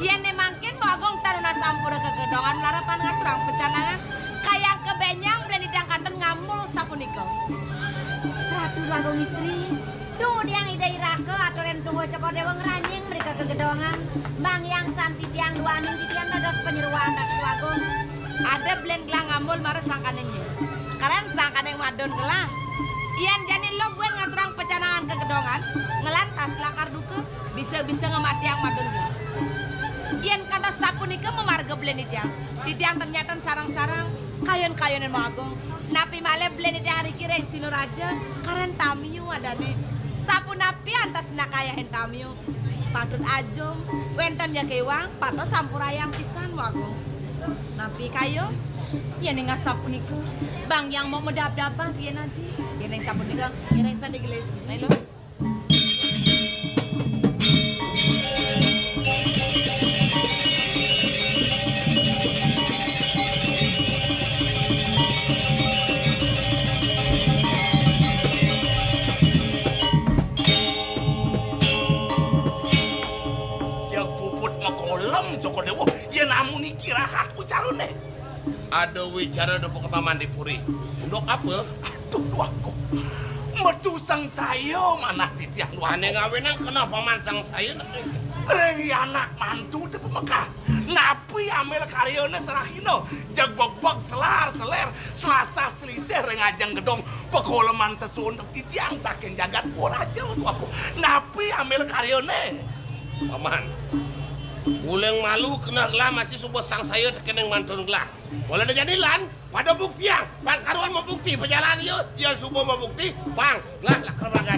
Yan yang mangkin mau aku lunas sampura ke gedongan larapan ngaturang pecanangan. Kayak kebenyang dan didangkanten ngamul sapunika. Ratu Agung istri. Tuh yang idai raka atau yang tunggu cokor dewa ngeranying mereka ke gedongan. Bang yang santi tiang duaning di tiang dados penyeruan Ratu Agung. Ada blend gelang ngamul marah sangkanenya. Karen sangkan yang madon gelah. Ian jani lo buat ngaturang pecanangan ke gedongan. Ngelantas lakar duke bisa-bisa ngemati yang madon gelah. Ian kata sapunika memarga blend itu yang. Di tiang ternyata sarang-sarang kayon-kayonan mau agung. Napi male blend itu hari kira yang sinur aja. Karen tamiu ada nih. Sapu napi antas nakayahin tamiu. Patut ajum. Wenten ya kewang. Patut sampurayang pisan mau agung. Napi kayo. Ya nih sapu niku. Bang yang mau medap-dapan dia nanti. Ya nih sapu niku. Ya nih sandi gelis. Ayo lo. Ada wicara do Paman Dipuri. Untuk apa? Aduh, aku. Metu sang saya mana titiang Ane ngawenan kenapa Paman sang saya? Rengi anak mantu di pemekas. Ngapi amel karyone serahino. Jagbog-bog selar-seler. Selasa selisih rengajang gedong. Pekoleman sesuun titiang saking jagat ora aja untuk aku. Ngapi amel karyone. Paman. Uleng malu kena gelah masih subuh sang saya terkeneng mantun gelah. Boleh dijadilan pada bukti yang bang karuan mau bukti perjalanan yuk yang subuh mau bukti bang gelah lah kerbagan.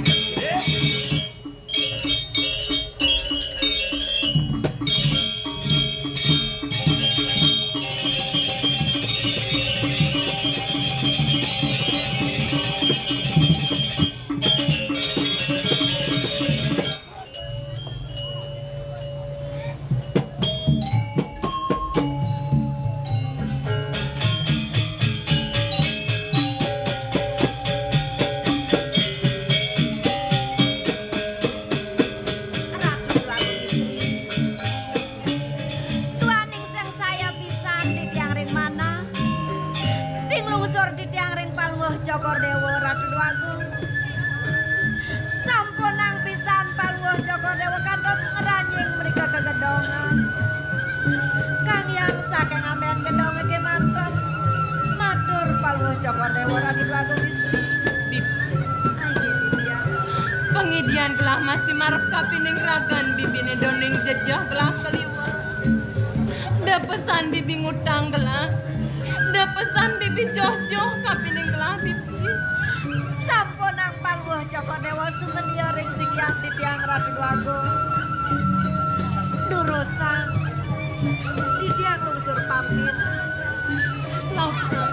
Pengidian gelah masih marep kapining ragan bibine doning jejah gelah keliwat. Da pesan bibi ngutang gelah. pesan bibi Jojo kapining kelah bibi. Sampun angpal buah Joko Dewa sumenia ring sikian titiang Ratu Agung. Durosan titiang lungsur pamit. Lapa.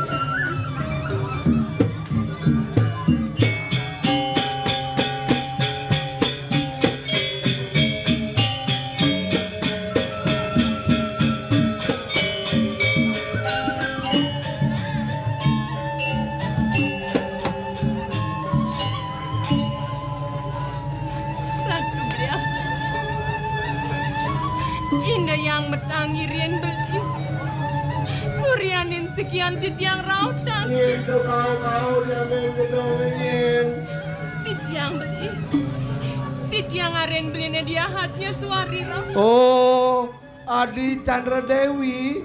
Yang metangirien beli Suryanin sekian titiang rautan Itu kau yang gedongin. Titiang beli Titiang aren belinya dia hatnya suari raut. Oh, Adi Chandra Dewi.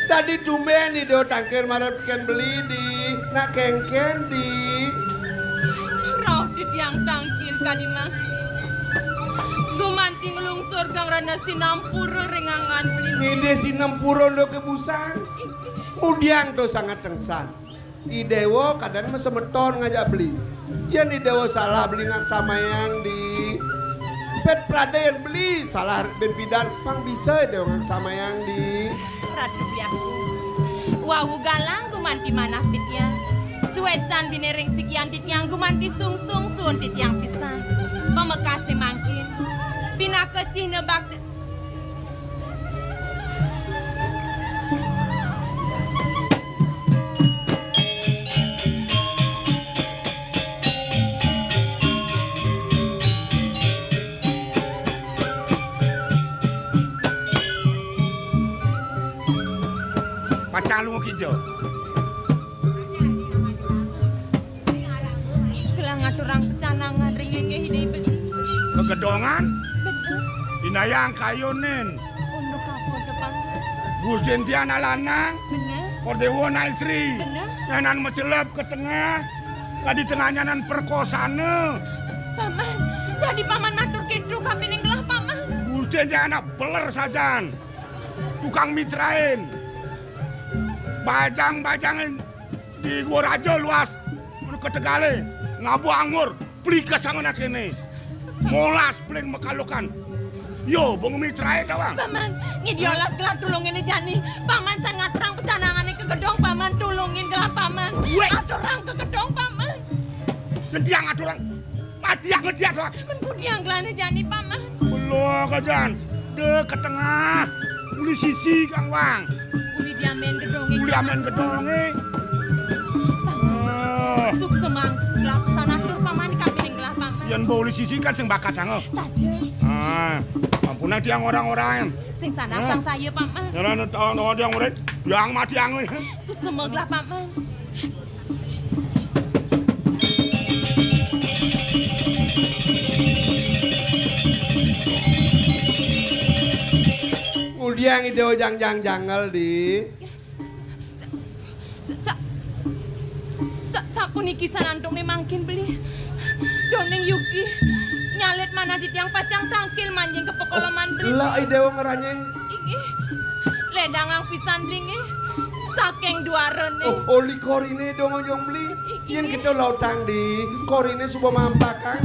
Tadi tumben do tangkir marep ken beli di nak kengken di. Raut titiang tangkil kadimang gumanting lungsur kang rana sinampura rengangan beli. Ngide sinampura do kebusan. Mudiang do sangat tengsan. Idewo kadang mesemeton ngajak beli. Ya ni dewo salah beli ngak samayang di pet praden beli salah ben pidan pang bisa dewo ngak samayang di Ratu biaku. Wawu galang gumanti manah titiang. Suwecan binering sikian titiang gumanti sungsung sun titiang pisan. Pemekas mangkin. Pina kecih nebak. Pacang lu kijo. Kelang aturang pecanangan ringenge hidai beli. Kegedongan dinayang kayunin Untuk kapal depan. Gusin tiana lanang Bener? Kodewo naisri Bener? Nyanan mecelep ke tengah Kadi tengahnya nan perkosane Paman, jadi paman matur kidru kapining gelah paman. Gusin tiana beler sajan Tukang mitrain Bajang-bajangin di gua raja luas ke Tegale ngabu anggur plikas sangat kene molas bling mekalukan yo bung mitrain tawang Paman, ngidiolas gelah tulungin jani. Paman san ngaturang pecanangan ke gedong paman tulungin gelah paman. Weh. Aturang ke gedong paman. ngediang aturang matiang ngediang tawang Menbudiang gelahnya jani paman. belum kajan de ke tengah uli sisi kang wang Uli diamen gedongi. uli amen gedonge Suk semang gelah pesan atur paman kapining gelah paman. yang bau uli sisi kan sing bakat sango Saja. ampunah tiang orang-orang Sing sana sang saya paman. jalan tahun yang murid yang mati angin Suk semua gelah paman. Mudiang ideo jang-jang-jangal di Sapuniki sanandong ni mangkin beli. Doning Yuki nyalet mana di tiang pacang tangkil manjing ke pekoloman beli. lah ideo ngeranyeng Iki ledangang pisan blingi saking duarene. oh oli korine dong ojong beli yen kita lautang di korine subuh mampakang